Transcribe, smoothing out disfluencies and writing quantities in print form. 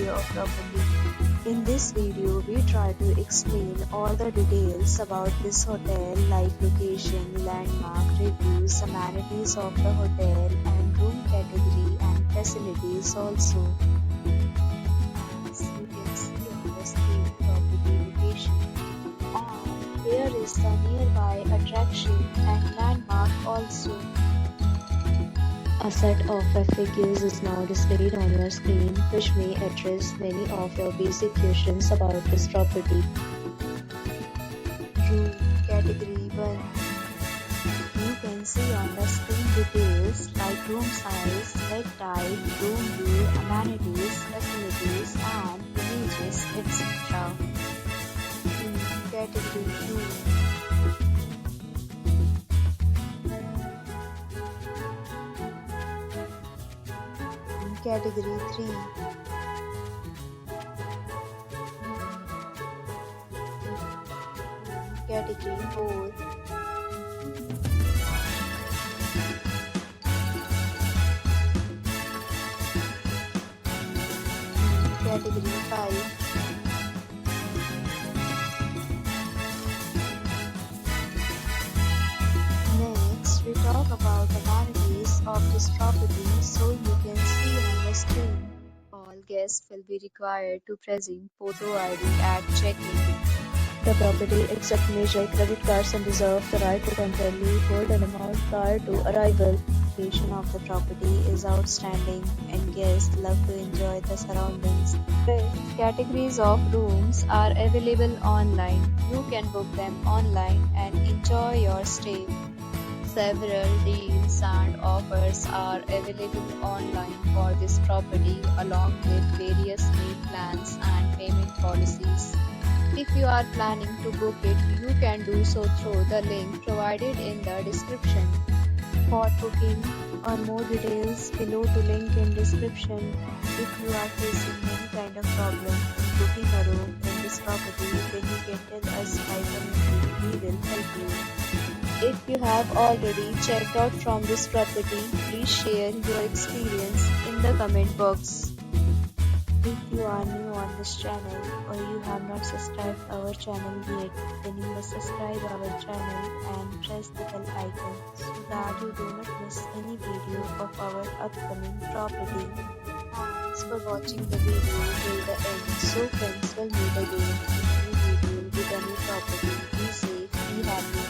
value of property. In this video, we try to explain all the details about this hotel like location, landmark, reviews, amenities of the hotel and room category and facilities also. As you can see on the screen, property location. And here is the nearby attraction and landmark also. A set of FAQs is now displayed on your screen, which may address many of your basic questions about this property. Room Category 1. You can see on the screen details like room size, bed type, room view, amenities, facilities, and images, etc. Room Category 2. Category 3. Category 4. Category 5. Next, we talk about amenities of this property so you can see on the screen. All guests will be required to present photo ID at check-in. The property accepts major credit cards and reserves the right to temporarily hold an amount prior to arrival. The location of the property is outstanding and guests love to enjoy the surroundings. Categories of rooms are available online. You can book them online and enjoy your stay. Several deals and offers are available online for this property along with various meal plans and payment policies. If you are planning to book it, you can do so through the link provided in the description. For booking or more details, below the link in description. If you are facing any kind of problem in booking a room in this property, then you can tell us by commenting. We will help you. If you have already checked out from this property, please share your experience in the comment box. If you are new on this channel or you have not subscribed our channel yet, then you must subscribe our channel and press the bell icon so that you do not miss any video of our upcoming property. Thanks for watching the video till the end. So friends, will meet again in a new video with a new property. Be safe, be happy.